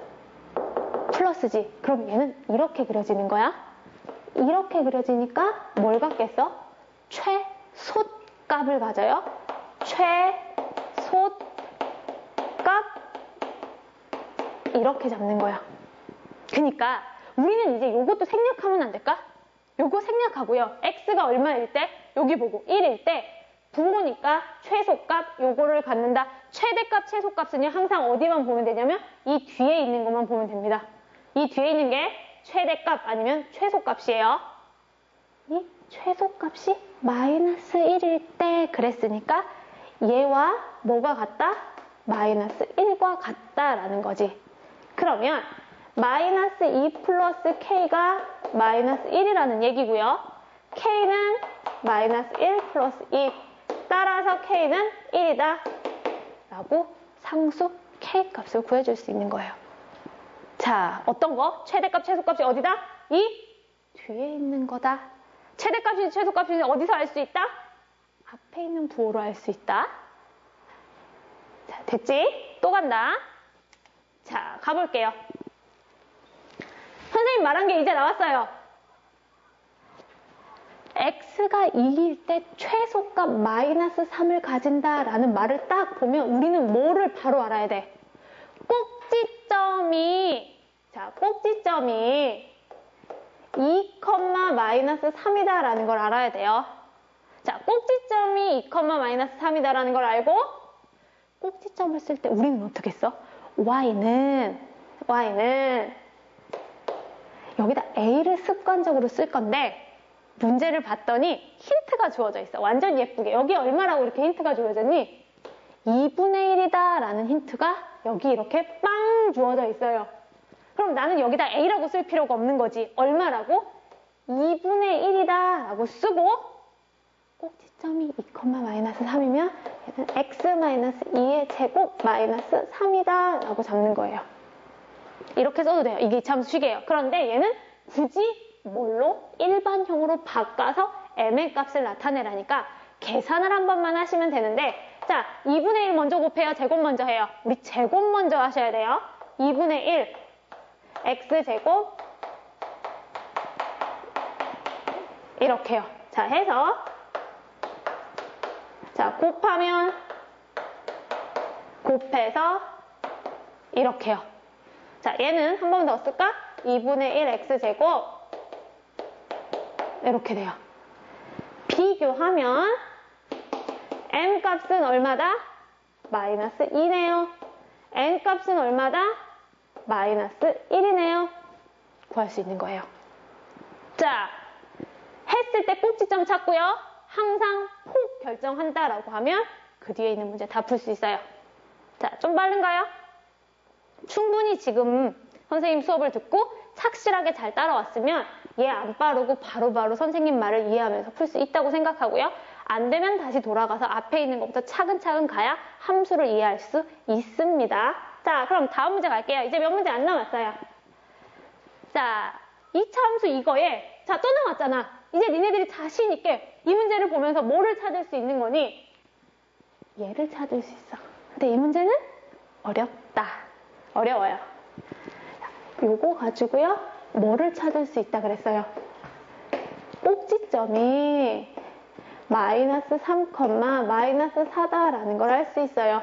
플러스지. 그럼 얘는 이렇게 그려지는 거야. 이렇게 그려지니까 뭘 갖겠어? 최소값을 가져요. 최소값 이렇게 잡는 거야. 그러니까 우리는 이제 요것도 생략하면 안 될까? 요거 생략하고요. x가 얼마일 때? 여기 보고 1일 때 분모니까 최소값 요거를 갖는다. 최대값, 최소값은요 항상 어디만 보면 되냐면 이 뒤에 있는 것만 보면 됩니다. 이 뒤에 있는 게 최대값 아니면 최소값이에요. 이 최소값이 마이너스 1일 때 그랬으니까 얘와 뭐가 같다? 마이너스 1과 같다라는 거지. 그러면 마이너스 2 플러스 k가 마이너스 1이라는 얘기고요. k는 마이너스 1 플러스 2. 따라서 k는 1이다. 라고 상수 k 값을 구해줄 수 있는 거예요. 자, 어떤 거? 최대값, 최소값이 어디다? 이 뒤에 있는 거다. 최대값인지 최소값인지 어디서 알 수 있다? 앞에 있는 부호로 알 수 있다. 자, 됐지? 또 간다. 자, 가볼게요. 선생님 말한 게 이제 나왔어요. x가 2일 때 최소값 마이너스 3을 가진다라는 말을 딱 보면 우리는 뭐를 바로 알아야 돼? 꼭지점이 2, 마이너스 3이다라는 걸 알아야 돼요. 자, 꼭지점이 2, 마이너스 3이다라는 걸 알고 꼭지점을 쓸 때 우리는 어떻게 써? y는 여기다 a를 습관적으로 쓸 건데 문제를 봤더니 힌트가 주어져 있어. 완전 예쁘게. 여기 얼마라고 이렇게 힌트가 주어졌니? 2분의 1이다 라는 힌트가 여기 이렇게 빵 주어져 있어요. 그럼 나는 여기다 a라고 쓸 필요가 없는 거지. 얼마라고? 2분의 1이다 라고 쓰고 꼭지점이 2, 마이너스 3이면 얘는 x 마이너스 2의 제곱 마이너스 3이다 라고 잡는 거예요. 이렇게 써도 돼요. 이게 이차함수식이에요. 그런데 얘는 굳이 뭘로? 일반형으로 바꿔서 m의 값을 나타내라니까 계산을 한 번만 하시면 되는데 자, 2분의 1 먼저 곱해요? 제곱 먼저 해요? 우리 제곱 먼저 하셔야 돼요. 2분의 1 x제곱 이렇게요. 자, 해서 자, 곱해서 이렇게요. 자, 얘는 한 번 더 쓸까? 2분의 1 x제곱 이렇게 돼요. 비교하면 m 값은 얼마다? 마이너스 2네요. n 값은 얼마다? 마이너스 1이네요. 구할 수 있는 거예요. 자, 했을 때 꼭지점 찾고요. 항상 폭 결정한다라고 하면 그 뒤에 있는 문제 다 풀 수 있어요. 자, 좀 빠른가요? 충분히 지금 선생님 수업을 듣고 착실하게 잘 따라왔으면 얘 안 빠르고 바로바로 선생님 말을 이해하면서 풀 수 있다고 생각하고요. 안 되면 다시 돌아가서 앞에 있는 것부터 차근차근 가야 함수를 이해할 수 있습니다. 자, 그럼 다음 문제 갈게요. 이제 몇 문제 안 남았어요. 자, 2차 함수 이거에 자, 또 나왔잖아. 이제 니네들이 자신 있게 이 문제를 보면서 뭐를 찾을 수 있는 거니? 얘를 찾을 수 있어. 근데 이 문제는 어렵다. 어려워요. 요거 가지고요. 뭐를 찾을 수 있다 그랬어요? 꼭지점이 마이너스 3, 마이너스 4다라는 걸 알 수 있어요.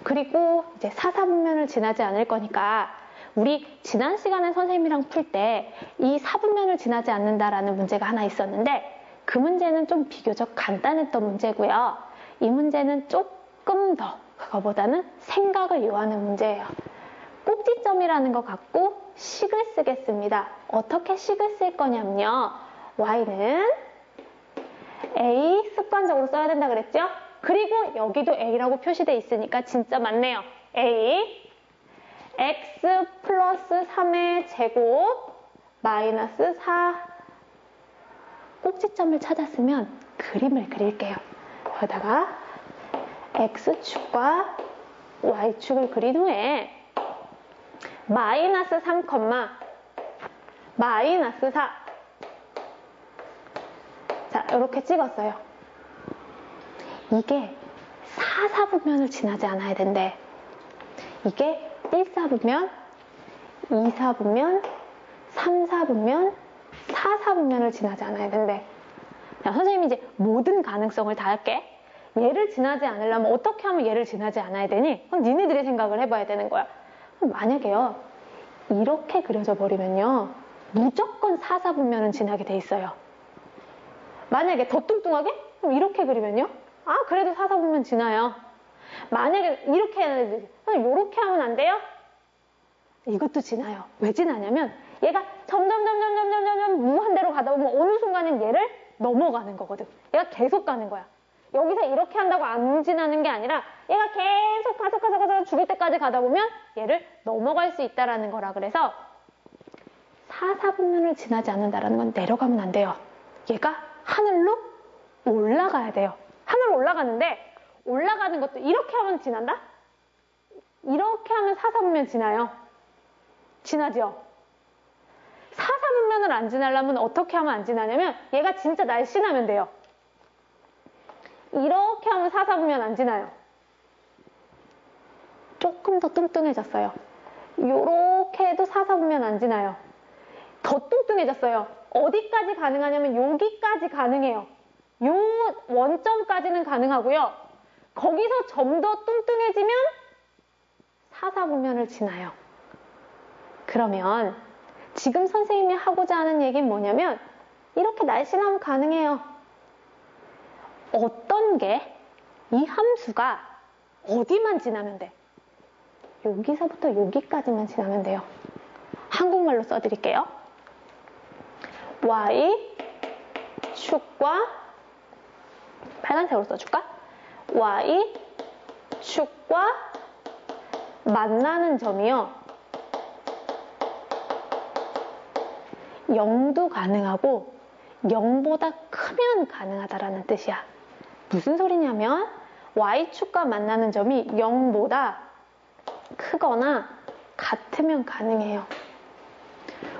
그리고 이제 4, 4분면을 지나지 않을 거니까 우리 지난 시간에 선생님이랑 풀 때 이 4분면을 지나지 않는다라는 문제가 하나 있었는데 그 문제는 좀 비교적 간단했던 문제고요. 이 문제는 조금 더 그거보다는 생각을 요하는 문제예요. 꼭지점이라는 거 갖고 식을 쓰겠습니다. 어떻게 식을 쓸 거냐면요. y는 a 습관적으로 써야 된다 그랬죠? 그리고 여기도 a라고 표시되어 있으니까 진짜 맞네요. a x 플러스 3의 제곱 마이너스 4 꼭지점을 찾았으면 그림을 그릴게요. 여기다가 X축과 Y축을 그린 후에 마이너스 3, 마이너스 4. 자, 이렇게 찍었어요. 이게 4사분면을 지나지 않아야 된대. 이게 1사분면, 2사분면, 3사분면, 4사분면을 지나지 않아야 된대. 자, 선생님이 이제 모든 가능성을 다 할게. 얘를 지나지 않으려면 어떻게 하면 얘를 지나지 않아야 되니? 그럼 니네들이 생각을 해봐야 되는 거야. 그럼 만약에요, 이렇게 그려져 버리면요, 무조건 4사분면은 지나게 돼 있어요. 만약에 더 뚱뚱하게? 그럼 이렇게 그리면요, 아, 그래도 4사분면 지나요. 만약에 이렇게 해야 되지. 이렇게 하면 안 돼요? 이것도 지나요. 왜 지나냐면 얘가 점점 무한대로 가다 보면 어느 순간엔 얘를 넘어가는 거거든. 얘가 계속 가는 거야. 여기서 이렇게 한다고 안 지나는 게 아니라 얘가 계속 가서 죽을 때까지 가다 보면 얘를 넘어갈 수 있다라는 거라. 그래서 4사분면을 지나지 않는다라는 건 내려가면 안 돼요. 얘가 하늘로 올라가야 돼요. 하늘로 올라가는데 올라가는 것도 이렇게 하면 지난다? 이렇게 하면 4사분면 지나요. 지나죠? 4사분면을 안 지나려면 어떻게 하면 안 지나냐면 얘가 진짜 날씬하면 돼요. 이렇게 하면 4사분면 안 지나요. 조금 더 뚱뚱해졌어요. 이렇게 해도 4사분면 안 지나요. 더 뚱뚱해졌어요. 어디까지 가능하냐면 여기까지 가능해요. 요 원점까지는 가능하고요. 거기서 좀 더 뚱뚱해지면 4사분면을 지나요. 그러면 지금 선생님이 하고자 하는 얘기는 뭐냐면 이렇게 날씬하면 가능해요. 어떤 게 이 함수가 어디만 지나면 돼? 여기서부터 여기까지만 지나면 돼요. 한국말로 써드릴게요. Y축과 빨간색으로 써줄까? Y축과 만나는 점이요, 0도 가능하고 0보다 크면 가능하다라는 뜻이야. 무슨 소리냐면 Y축과 만나는 점이 0보다 크거나 같으면 가능해요.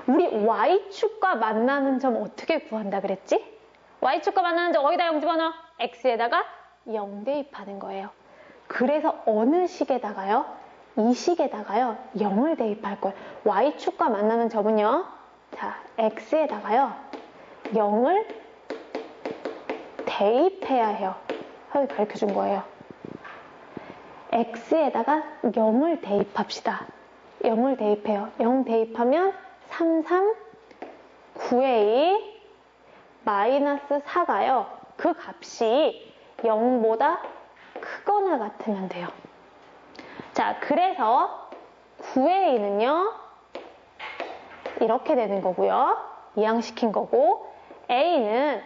우리 Y축과 만나는 점 어떻게 구한다 그랬지? Y축과 만나는 점 어디다 0 집어넣어? X에다가 0 대입하는 거예요. 그래서 어느 식에다가요? 이 식에다가요 0을 대입할 거예요. Y축과 만나는 점은요, 자, X에다가요 0을 대입해야 해요. 선생님이 가르쳐준 거예요. X에다가 0을 대입합시다. 0을 대입해요. 0 대입하면 9A 마이너스 4가요. 그 값이 0보다 크거나 같으면 돼요. 자, 그래서 9A는요 이렇게 되는 거고요. 이항시킨 거고, A는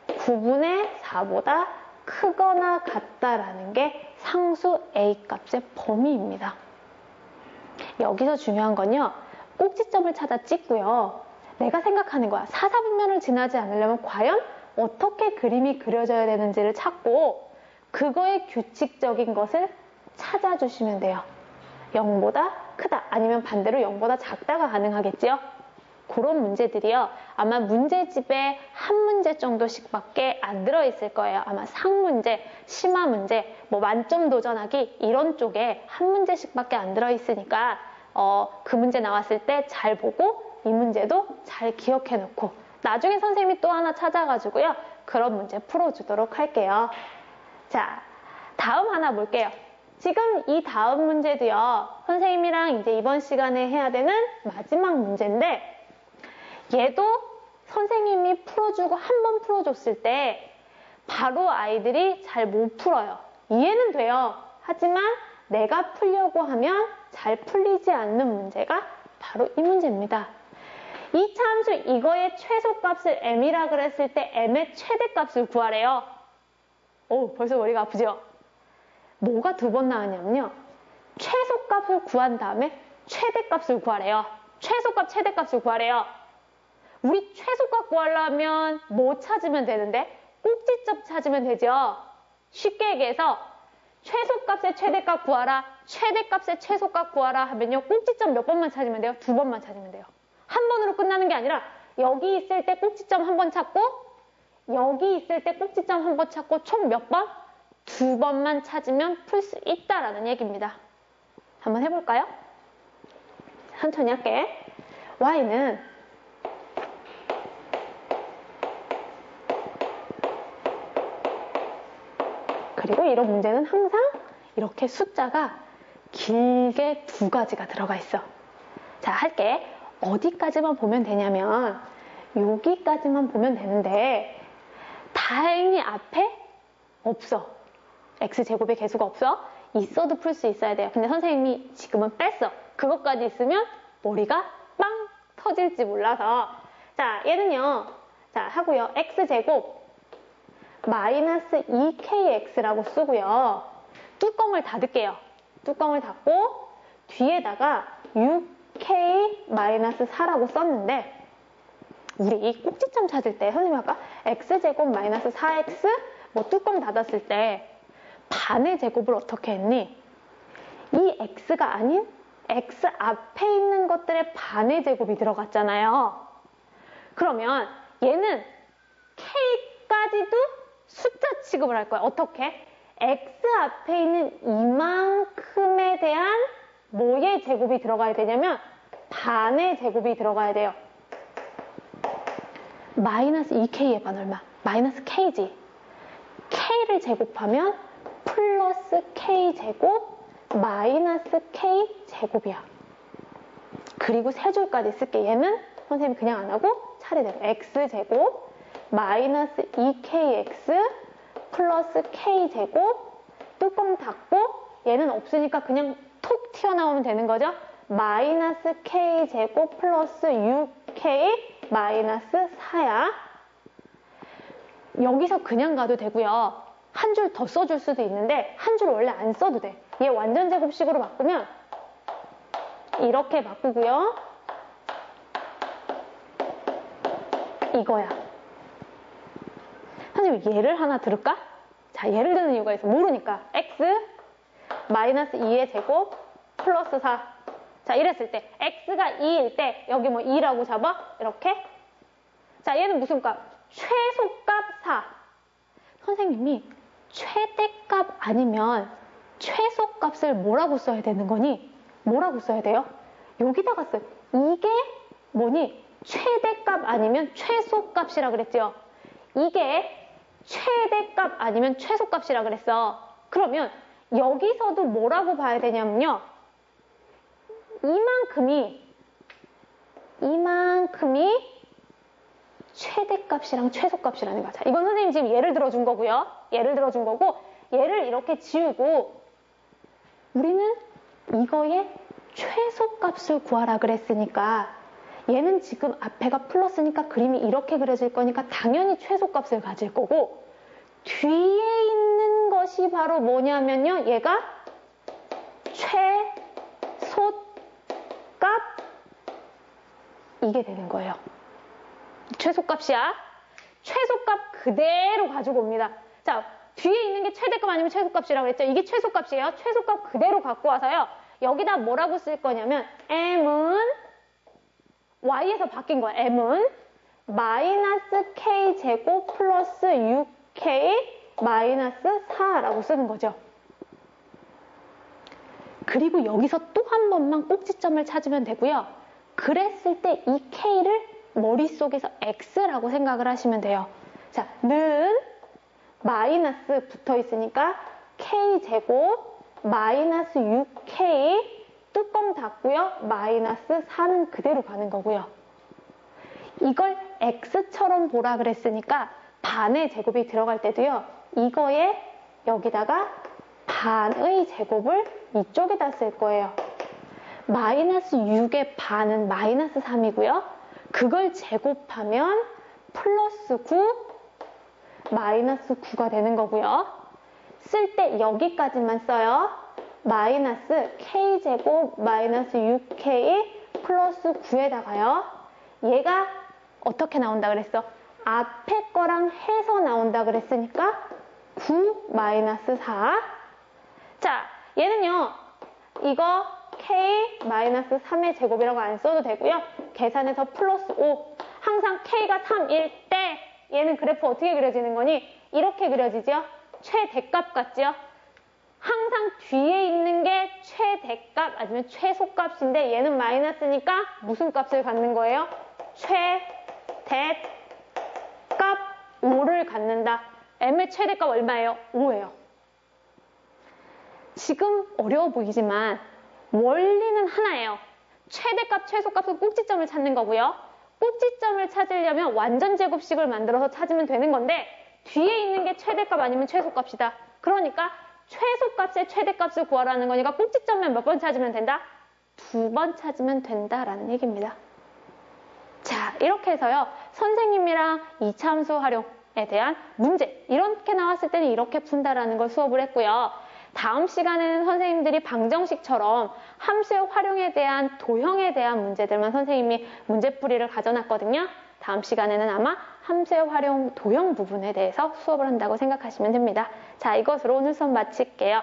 9분의 4보다 크거나 같다라는 게 상수 A 값의 범위입니다. 여기서 중요한 건요, 꼭지점을 찾아 찍고요, 내가 생각하는 거야. 4사분면을 지나지 않으려면 과연 어떻게 그림이 그려져야 되는지를 찾고 그거의 규칙적인 것을 찾아주시면 돼요. 0보다 크다, 아니면 반대로 0보다 작다가 가능하겠지요? 그런 문제들이요, 아마 문제집에 한 문제 정도씩밖에 안 들어있을 거예요. 아마 상문제, 심화 문제, 뭐 만점 도전하기 이런 쪽에 한 문제씩밖에 안 들어있으니까 그 문제 나왔을 때 잘 보고 이 문제도 잘 기억해 놓고 나중에 선생님이 또 하나 찾아가지고요 그런 문제 풀어주도록 할게요. 자, 다음 하나 볼게요. 지금 이 다음 문제도요, 선생님이랑 이제 이번 시간에 해야 되는 마지막 문제인데, 얘도 선생님이 풀어주고 한 번 풀어줬을 때 바로 아이들이 잘 못 풀어요. 이해는 돼요. 하지만 내가 풀려고 하면 잘 풀리지 않는 문제가 바로 이 문제입니다. 이 차함수 이거의 최소값을 m이라 그랬을 때 m의 최대값을 구하래요. 오, 벌써 머리가 아프죠? 뭐가 두 번 나왔냐면요, 최소값을 구한 다음에 최대값을 구하래요. 최소값, 최대값을 구하래요. 우리 최소값 구하려면 뭐 찾으면 되는데? 꼭지점 찾으면 되죠. 쉽게 얘기해서 최소값의 최대값 구하라, 최대값의 최소값 구하라 하면요. 꼭지점 몇 번만 찾으면 돼요? 2번만 찾으면 돼요. 한 번으로 끝나는 게 아니라 여기 있을 때 꼭지점 한 번 찾고 여기 있을 때 꼭지점 한 번 찾고 총 몇 번? 2번만 찾으면 풀 수 있다라는 얘기입니다. 한번 해볼까요? 천천히 할게. y는 그리고 이런 문제는 항상 이렇게 숫자가 길게 2가지가 들어가 있어. 자, 할게. 어디까지만 보면 되냐면 여기까지만 보면 되는데 다행히 앞에 없어. x제곱의 개수가 없어. 있어도 풀 수 있어야 돼요. 근데 선생님이 지금은 뺐어. 그것까지 있으면 머리가 빵 터질지 몰라서. 자, 얘는요. 자, 하고요. x제곱 마이너스 2kx라고 쓰고요. 뚜껑을 닫을게요. 뚜껑을 닫고 뒤에다가 6k-4라고 썼는데 우리 이 꼭지점 찾을 때 선생님이 아까 x제곱 마이너스 4x 뭐 뚜껑 닫았을 때 반의 제곱을 어떻게 했니? 이 x가 아닌 x 앞에 있는 것들의 반의 제곱이 들어갔잖아요. 그러면 얘는 k까지도 숫자 취급을 할 거야. 어떻게? x 앞에 있는 이만큼에 대한 뭐의 제곱이 들어가야 되냐면 반의 제곱이 들어가야 돼요. 마이너스 2k의 반 얼마? 마이너스 k지. k를 제곱하면 플러스 k제곱 마이너스 k제곱이야. 그리고 세 줄까지 쓸게. 얘는 선생님이 그냥 안 하고 차례대로 x제곱 마이너스 2kx 플러스 k제곱 뚜껑 닫고 얘는 없으니까 그냥 톡 튀어나오면 되는 거죠. 마이너스 k제곱 플러스 6k 마이너스 4야. 여기서 그냥 가도 되고요. 한 줄 더 써줄 수도 있는데 한 줄 원래 안 써도 돼. 얘 완전 제곱식으로 바꾸면 이렇게 바꾸고요. 이거야. 선생님 예를 하나 들을까? 자, 예를 드는 이유가 있어. 모르니까. x 마이너스 2의 제곱 플러스 4. 자, 이랬을 때 x가 2일 때 여기 뭐 2라고 잡아? 이렇게. 자, 얘는 무슨 값? 최소값 4. 선생님이 최대값 아니면 최소값을 뭐라고 써야 되는 거니? 뭐라고 써야 돼요? 여기다가 써요. 이게 뭐니? 최대값 아니면 최소값이라 그랬죠. 이게 최대값 아니면 최소값이라 그랬어. 그러면 여기서도 뭐라고 봐야 되냐면요. 이만큼이 최대값이랑 최소값이라는 거야. 자, 이건 선생님 지금 예를 들어준 거고요. 예를 들어준 거고 얘를 이렇게 지우고 우리는 이거의 최소값을 구하라 그랬으니까 얘는 지금 앞에가 플러스니까 그림이 이렇게 그려질 거니까 당연히 최소값을 가질 거고 뒤에 있는 것이 바로 뭐냐면요. 얘가 최소값 이게 되는 거예요. 최소값이야. 최소값 그대로 가지고 옵니다. 자, 뒤에 있는 게 최대값 아니면 최소값이라고 그랬죠. 이게 최소값이에요. 최소값 그대로 갖고 와서요. 여기다 뭐라고 쓸 거냐면 m은 y에서 바뀐 거야. m은 마이너스 k제곱 플러스 6k 마이너스 4라고 쓰는 거죠. 그리고 여기서 또 한 번만 꼭지점을 찾으면 되고요. 그랬을 때 이 k를 머릿속에서 x라고 생각을 하시면 돼요. 자, 는 마이너스 붙어 있으니까 k제곱 마이너스 6k 뚜껑 닫고요. 마이너스 4는 그대로 가는 거고요. 이걸 x처럼 보라 그랬으니까 반의 제곱이 들어갈 때도요. 이거에 여기다가 반의 제곱을 이쪽에다 쓸 거예요. 마이너스 6의 반은 마이너스 3이고요. 그걸 제곱하면 플러스 9 마이너스 9가 되는 거고요. 쓸 때 여기까지만 써요. 마이너스 k제곱 마이너스 6k 플러스 9에다가요. 얘가 어떻게 나온다 그랬어? 앞에 거랑 해서 나온다 그랬으니까 9 마이너스 4. 자, 얘는요. 이거 k 마이너스 3의 제곱이라고 안 써도 되고요. 계산해서 플러스 5. 항상 k가 3일 때 얘는 그래프 어떻게 그려지는 거니? 이렇게 그려지죠? 최대값 같죠? 항상 뒤에 있는 게 최대값 아니면 최소값인데 얘는 마이너스니까 무슨 값을 갖는 거예요? 최대값 5를 갖는다. m의 최대값 얼마예요? 5예요. 지금 어려워 보이지만 원리는 하나예요. 최대값, 최소값은 꼭지점을 찾는 거고요. 꼭지점을 찾으려면 완전 제곱식을 만들어서 찾으면 되는 건데 뒤에 있는 게 최대값 아니면 최소값이다. 그러니까 최소값의 최대값을 구하라는 거니까 꼭지점만 몇 번 찾으면 된다? 2번 찾으면 된다라는 얘기입니다. 자, 이렇게 해서요. 선생님이랑 이차함수 활용에 대한 문제 이렇게 나왔을 때는 이렇게 푼다라는 걸 수업을 했고요. 다음 시간에는 선생님들이 방정식처럼 함수의 활용에 대한 도형에 대한 문제들만 선생님이 문제풀이를 가져놨거든요. 다음 시간에는 아마 함수의 활용 도형 부분에 대해서 수업을 한다고 생각하시면 됩니다. 자, 이것으로 오늘 수업 마칠게요.